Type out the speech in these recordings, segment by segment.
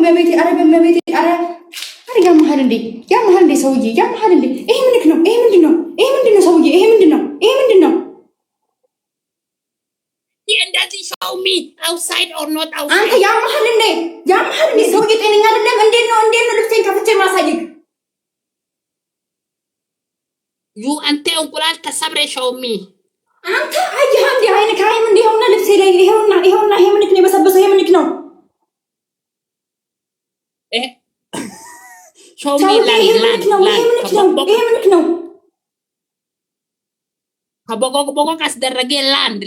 በመቤቴ አረ ያመሃል እንዴ ሰውዬ ያመሃል እንዴ? ይሄ ምንድነው ሰውዬ? ይሄ ምንድነው? እንደዚህ show me outside or not outside አንተ ያመሃል እንዴ ሰውዬ? ጤነኛ አይደለም። እንዴት ነው ልብሴን ከፍቼ ማሳየክ? you አንተ እንቁላል ተሰብረ show me አንተ አየህ እንዴ? አይነካ ምን ይሄውና ልብሴ ላይ ይሄውና ይሄ ምንክ ነው የበሰበሰው? ይሄ ምንክ ነው? show me land ይሄ ምንክ ነው? ከቦጎ ካስደረገ land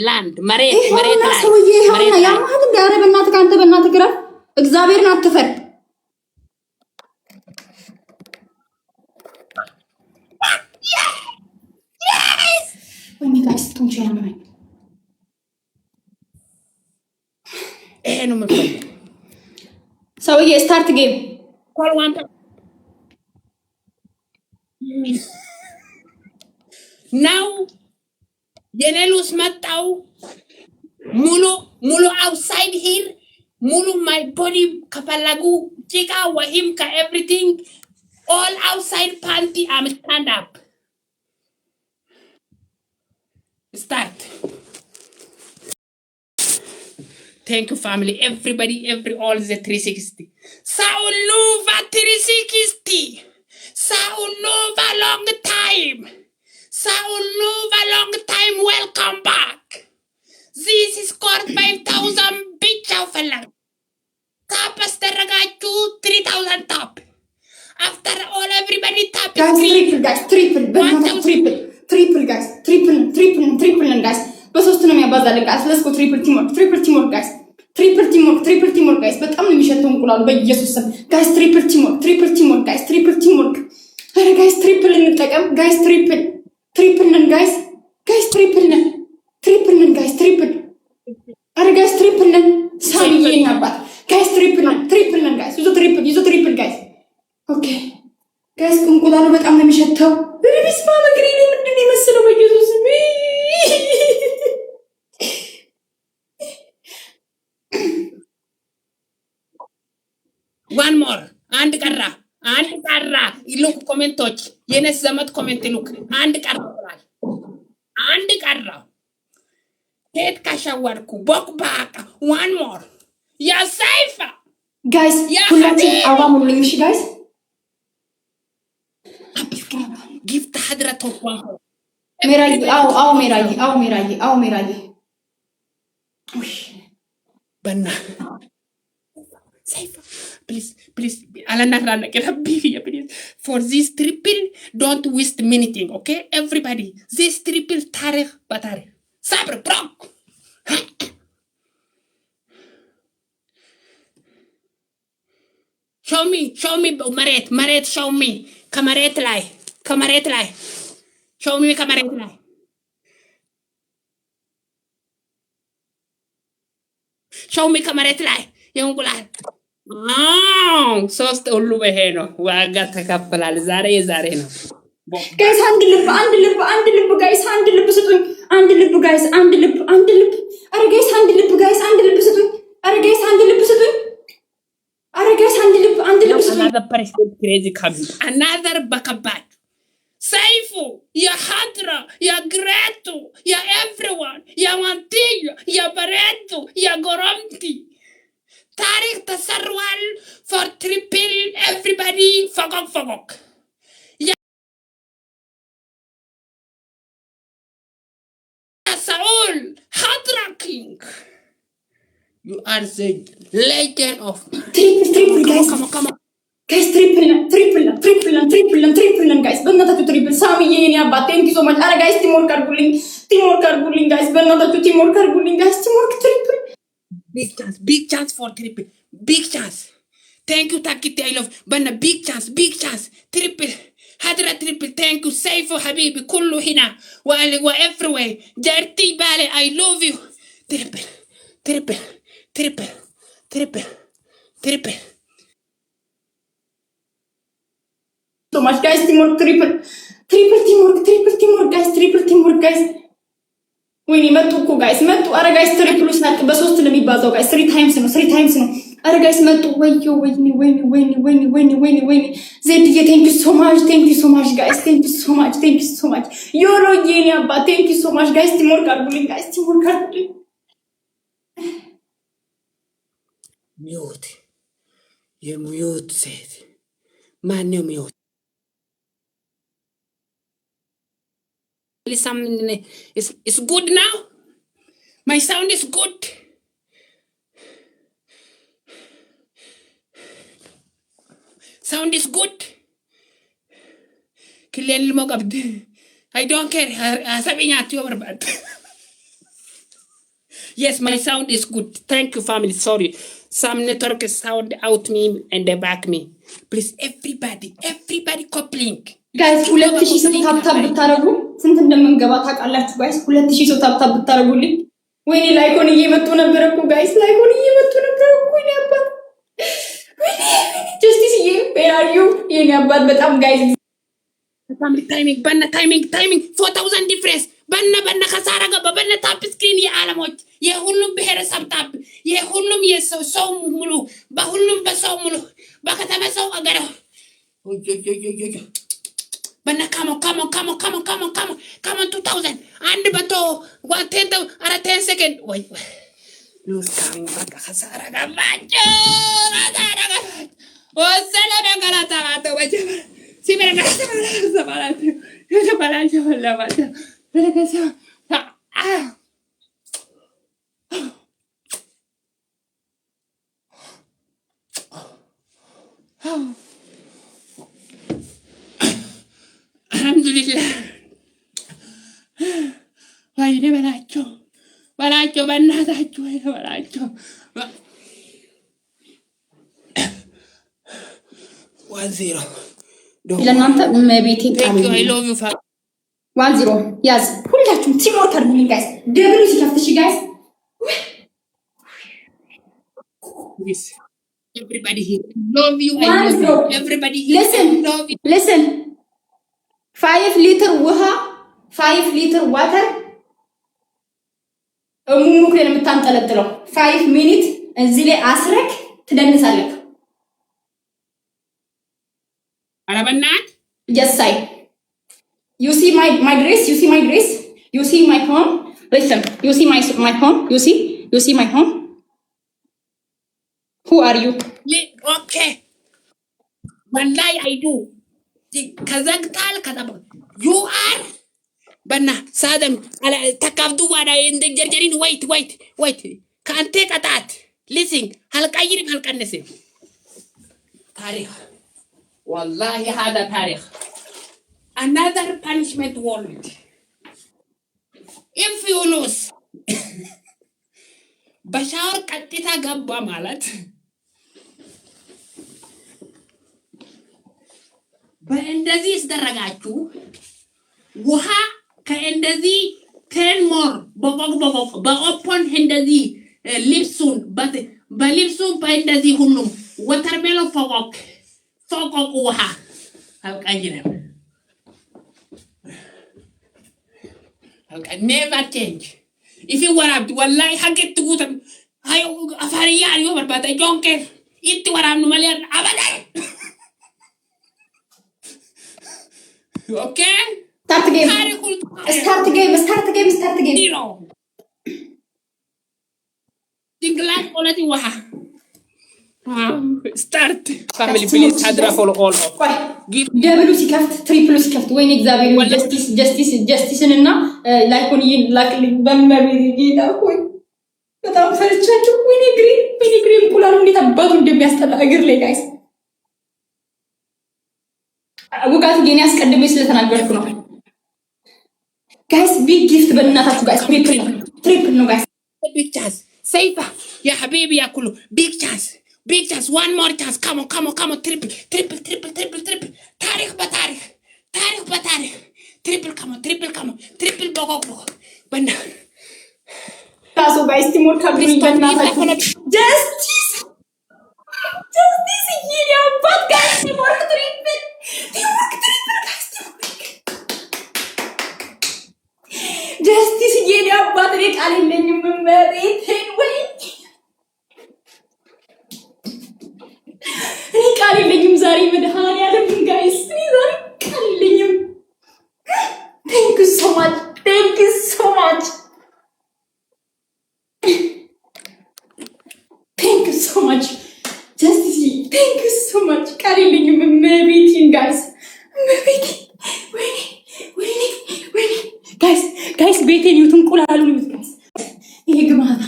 መሬት ላይ ሰውዬ ይሄውና ያማህል እንዴ? ኧረ በእናትህ ግራ እግዚአብሔርን አትፈር። ወይ ሚጋስ ቱንቻ ያመኝ ነው ማለት ሰውዬ ስታርት ጌም ኮል ዋን ናው የኔሉስ መጣው ሙሉ outside here ሙሉ my body ከፈለጉ ጭቃ ወይም ከኤቭሪቲንግ all outside panty I'm stand up start thank you family everybody all the 360 Sauluva 360 Sauluva long time welcome back this is scored 5,000 bitch fella tap asteragachu 3,000 tap after all everybody tap guys triple guys triple guys በሶስት ነው የሚያባዛልን guys let's go triple teamwork guys triple teamwork guys በጣም ነው የሚሸተው እንቁላሉ በኢየሱስ ስም guys triple teamwork guys triple teamwork አረ guys triple እንጠቀም guys triple ነን guys triple ነን guys triple አረ guys triple ነን ሳሚዬ አባት guys triple ነን guys ዩዞ triple guys ኦኬ guys እንቁላሉ በጣም ነው የሚሸተው ሪስማ መግሪኒ ምንድን ይመስለው በኢየሱስ ስም one more አንድ ቀራ ይሉክ ኮሜንቶች የነስ ዘመት ኮሜንት ይሉክ አንድ ቀራ ሄድ ካሻወርኩ ቦክባካ one more ያ ሳይፋ guys ሁላችሁ አባሙልኝ እሺ guys gift حضرة الله ሜራይ አው ሜራይ በና Safe, please. Alanarana, please. For this triple, don't waste anything, okay? Everybody, this triple tarikh batarikh. Sabr, bro. Show me, Maret, show me. Kamaret lai. Show me kamaret lai. Show me kamaret lai. Yung gulan. ሶስት ሁሉ ይሄ ነው ዋጋ ተከፈላል ዛሬ ነው ጋይስ አንድ ልብ ጋይስ አንድ ልብ ስጡኝ አንድ ልብ አረ ጋይስ አንድ ልብ ስጡኝ another person crazy coming another bakabat Saifu ya Hadra ya Gretu ya everyone ya Mantillo ya Barreto ya Goromti Tarik Tasarwal for triple everybody fogok. Yeah, Saul Hadra King. You are the legend of triple guys. Come on. Guys, triple guys. በእናታችሁ triple ሳሚዬ የኔ አባት thank you so much. አረ guys teamwork አድርጉልኝ guys. በእናታችሁ teamwork አድርጉልኝ guys. teamwork triple. Big chance for triple. Big chance. Thank you, Takiti. I love. Banna big chance. Triple. Hadra triple. Thank you. Saifu Habibi. Kullu hina. Wa everywhere. Dirty Bale. I love you. Triple. So much guys. Teamwork triple teamwork guys. ወይኔ መጡ እኮ ጋይስ መጡ። አረ ጋይስ ትሪፕሉ ስናክ በሶስት ነው የሚባዛው ጋይስ 3 ታይምስ ነው። ኧረ ጋይስ መጡ። ወይኔ ዜድዬ ቴንክ ዩ ሶ ማች ጋይስ ቴንክ ዩ ሶ ማች ዮሮዬ የኔ አባት ቴንክ ዩ ሶ ማች ጋይስ ቲሞርክ አድርጉልኝ ጋይስ ቲሞርክ አድርጉልኝ። ሚውት የሚውት ሴት ማነው ሚውት? Something is good now. My sound is good. Sound is good. Killee ilmoo qabdi. I don't care. Hasabi nyaatti yoo barbaadde. Yes, my sound is good. Thank you, family. Sorry. Some network sound out me and they back me. Please, everybody coupling. Guys, 2000 ሰው ታብታብ ብታረጉ ስንት እንደምንገባ ታውቃላችሁ ጋይስ? 2000 ሰው ታብታብ ብታረጉልኝ። ወይኔ ላይኮን እየመጡ ነበር እኮ ጋይስ፣ ላይኮን እየመጡ ነበር እኮ የኔ አባት። ወይኔ ጀስቲስ ይሄ የኔ አባት በጣም ጋይስ ታይሚንግ 4000 ዲፍረንስ በነ ከሳራ ገባ በነ ታፕ ስክሪን የዓለሞች የሁሉም ብሔረሰብ ታፕ የሁሉም የሰው ሙሉ በሁሉም በሰው ሙሉ በከተማ ሰው አገር በነ come on 2000 አንድ በቶ 10 second ወይ ሉስ ካሚንግ በቃ ከሳራ ገባች ወሰለ ነገራታ ወጀበ ሲበረጋ ሰባላት ለማለት በለከሰ አልሐምዱሊላህ ወይኔ በላቸው በእናታችሁ ወይኔ በላቸው 10 ለእናንተ መቤቴን ቃል 10 ያዝ ሁላችሁም ቲሞርክ አድርጉልኝ ጋይስ ደብሉ ሲከፍትሽ ጋይስ Yes. Everybody here. Love you. I love you. Everybody here. Listen. 5 liter ውሃ 5 liter water ሙሙክ ላይ የምታንጠለጥለው 5 minutes እዚህ ላይ አስረክ ትደንሳለህ። አረበናት Yes, I. You see my dress? You see my home? Listen, you see my home? You see my home? Who are you? Okay. Wallahi I do. Kazaktal kazab. You are Bana Sadam Takavdu wada in the Jerjerin wait. Can't take a that. Listen, Halkayir Halkanese. Tarikh. Wallahi hada tarikh. Another punishment warrant. If you lose Bashar Katita Gabba Malat በእንደዚህ ስደረጋችሁ ውሃ ከእንደዚህ 10 ሞር በኦፕን እንደዚህ ልብሱን በልብሱ በእንደዚህ ሁሉም ወተርሜሎ ፎቆቅ ውሃ አልቀይረም never change if you want wallahi haget tugutam ayo afariya ayo barbata jonke itti waram no malian abada okay start game tinggal olati waha start family please hadra follow all of give ደብሉ ሲከፍት ትሪፕሉ ሲከፍት ወይኔ እግዚአብሔር ጀስቲስ እና ላይኮን ይላክልኝ በመቤት ጌታ ሆይ በጣም ፈርቻለሁ። ወይኔ ግሪን ፑላሉ እንዴት አባቱ እንደሚያስጠላ እግር ላይ ጋይስ ውጋት ግን ያስቀድሜ ስለተናገርኩ ነው ጋይስ ቢግ ጊፍት በእናታችሁ ጋይስ ትሪፕል ነው ጋይስ big chance save ya habibi ya kullu big chance one more chance come on triple tarikh batarikh triple come on triple bogo bana so guys timur kabri በእናታችሁ justice ይሄ አባት ጋይስ timur triple guys justice ይሄ አባት ላይ ቃል የለኝም መሬቴን ወይ ዛሬ መድኃኒዓለም ጋይስ እኔ ዛሬ ቀልልኝም። Thank you so much. Thank you so much. Thank you so much. Justice, thank you so much. ቀልልኝም maybe guys. Maybe wait. Guys ቤቴን ይውት እንቁላሉ ይውት guys. ይሄ ግማታ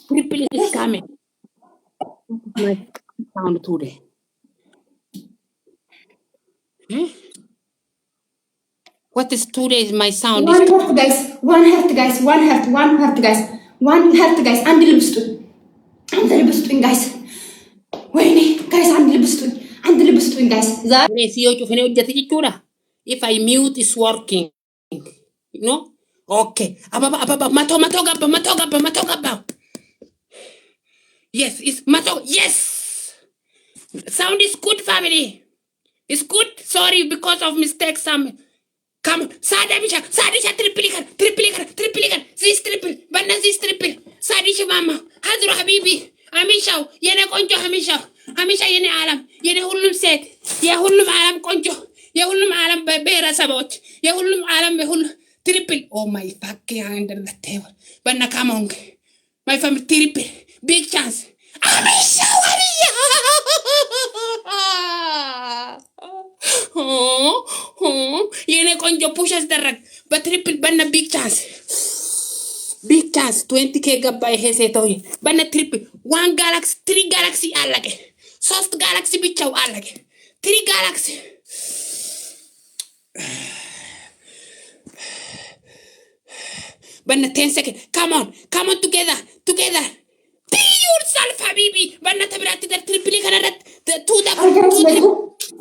Triple is coming. My sound today. What is today? Is my sound? One heart, guys. One heart, guys. አንድ ልብስጡኝ guys. ወይኔ guys አንድ ልብስጡኝ guys. ዛሬ ሲዮቹ ፈኔ ወጀት ይቹራ. If I mute is working. You know? Okay. Ababa mato gabba. Yes, it's mato. Yes. Sound is good, family. It's good. Sorry because of mistakes. Come on. Sadisha triple. This triple. Banna this triple. Sadisha mama. Hadro habibi. Amisha. Yene konjo Hamisha. Yene alam. Yene hullum set. Ya hullum alam konjo. Ya hullum alam bera sabot. Ya hullum alam behull triple. Oh my fucking under the table. Banna come on. My family triple. Big chance. Amisha waria. Yene konjo pushes the rag. But triple banna big chance. 20k gabay hese toy. Banna triple. 1 galaxy, 3 galaxy alage. Soft galaxy bichaw alage. 3 galaxy. Banna 10 seconds. Come on together. Be yourself, habibi. Banna tabrat the triple kanarat. To the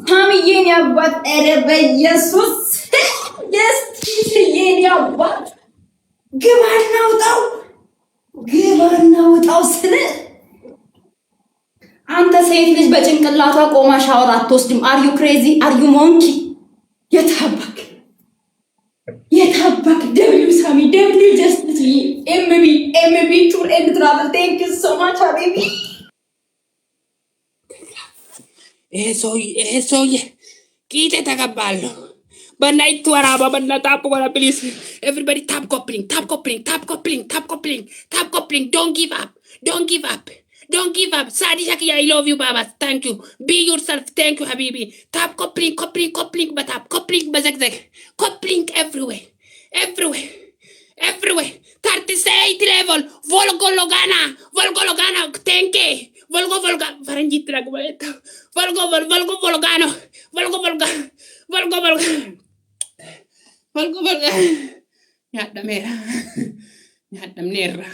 ታሚዬን ያባት ኧረ በኢየሱስ የኔ አባት ግባና ውጣው ስለ አንተ ሴት ልጅ በጭንቅላቷ ቆማ ሻወር አትወስድም። አር ዩ ክሬዚ አር ዩ ሞንኪ? የታባክ ደብሊው ሳሚ ደብሊው ጀስት ኤምቢ ቱር ኤንድ ትራቨል ቴንክ ዩ ሶ ማች ሃቢቢ Esoye, kite tagaballo. Banna itu araba, banna tap wala please. Everybody tap coupling. Don't give up. Sadi Shaki, I love you, Baba. Thank you. Be yourself. Thank you, Habibi. Tap coupling, but tap coupling, bazak. Coupling everywhere. 38 level. Volgologana. Thank you. Volgo. Faranjit na gumalit. Volgo. Volgano. Volgo. Nyadam nera.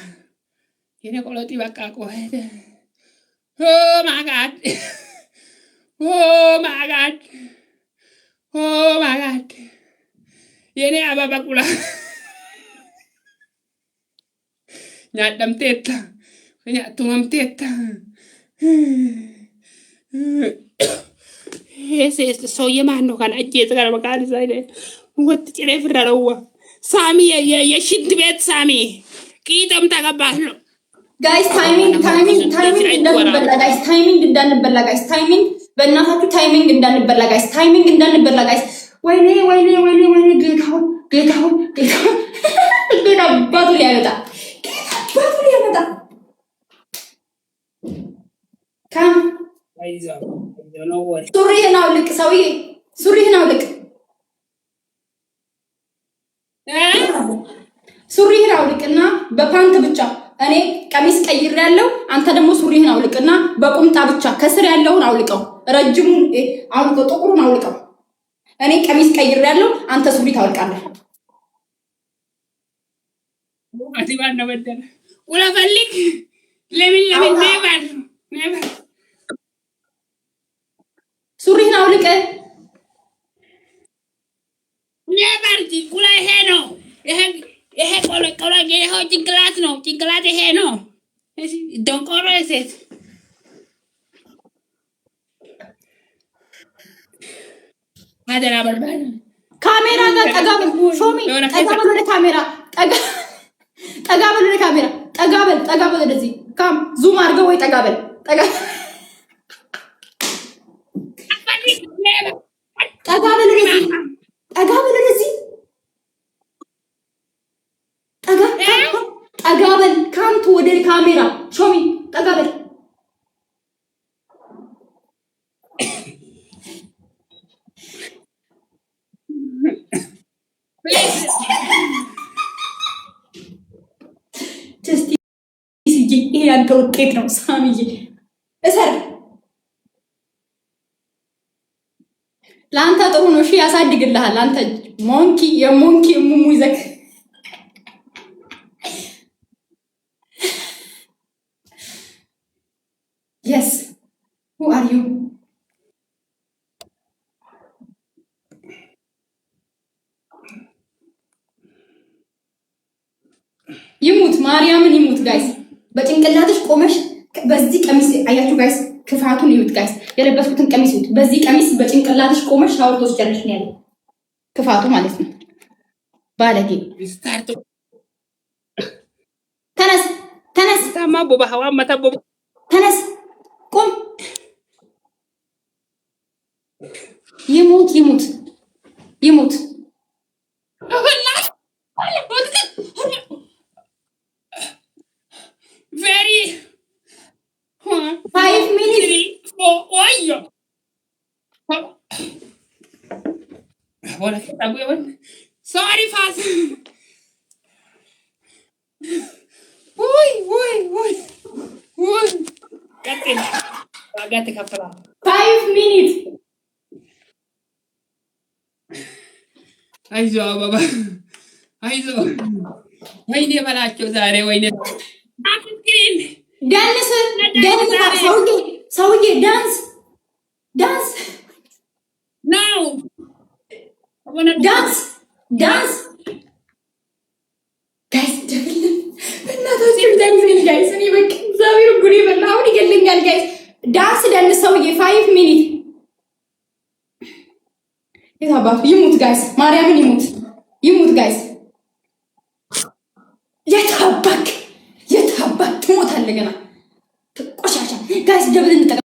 Ini kalau tiba aku. Oh my god. Ini apa bakula? Nyadam teta. Nyadam teta. Ese soy mano kan aje sekarang makan saya. Buat cire ferrawa. Sami ya shit bet Sami. Kita mtaka bahlo. Guys, timing እንዳንበላ guys. ታይሚንግ በእናታችሁ ታይሚንግ እንዳንበላ guys. ወይኔ ጌታው ግን አባቱ ሊያመጣ ካም ሱሪህን አውልቅ ሰውዬ፣ ሱሪህን አውልቅና በፓንት ብቻ እኔ ቀሚስ ቀይሬያለሁ። አንተ ደግሞ ሱሪህን አውልቅና በቁምጣ ብቻ ከስር ያለውን አውልቀው፣ ረጅሙን አውልቀው፣ ጥቁሩን አውልቀው። እኔ ቀሚስ ቀይሬያለሁ፣ አንተ ሱሪ ታውልቃለህ። አቲባን ነው በደለ ወላ ፈልግ ለምን never ሱሪህን አውልቅ። never ኩላ ይሄ ነው ይሄ ቆሎ ይሄው ጭንቅላት ይሄ ነው። ደንቆሮ ሴት አደራ በርባል ካሜራ ጋር ጠጋ በል ሾሚ ጠጋ በል ወደ ካሜራ ጠጋ በል ወደ ካሜራ ጠጋ በል ወደዚህ ካም ዙም አድርገው ወይ ጠጋ በል ወደዚህ ጠጋ በል ካምቱ ወደ ካሜራ ሾሚ ጠጋ በል ይሄ ያንተ ውጤት ነው ሳሚዬ እሰር ለአንተ ጥሩ ነው እሺ ያሳድግልሃል አንተ ሞንኪ የሞንኪ ሙሙ ይዘክ yes who are you ይሙት ማርያምን ይሙት ጋይስ በጭንቅላትሽ ቆመሽ በዚህ ቀሚስ አያችሁ ጋይስ ክፋቱን ይዩት ጋይስ የለበስኩትን ቀሚስ ይዩት በዚህ ቀሚስ በጭንቅላትሽ ቆመሽ ሻወር ትወስጃለሽ ነው ያለው ክፋቱ ማለት ነው ባለጌ ተነስ ታማቦ በሐዋ መታቦ ተነስ ቆም ይሙት very 5 minutes oyo wala kitabu yawan sorry fast Uy. Agate kapra 5 minutes አይዞ ባባ አይዞ ወይኔ በላቸው ዛሬ ወይኔ አፍክሪን ዳንስ ሰውዬ ዳንስ now ዳንስ ጋይስ ደብል በእናታችሁ ዳንስ ጋይስ እኔ በቃ እግዚአብሔር ጉሪ በላ አሁን ይገለኛል ጋይስ ዳንስ ሰውዬ 5 ሚኒት የታባቱ ይሙት ጋይስ ማርያምን ይሙት ጋይስ የታባክ ትሞታለህ ገና ቆሻሻ ጋይስ ደብል እንጠቀም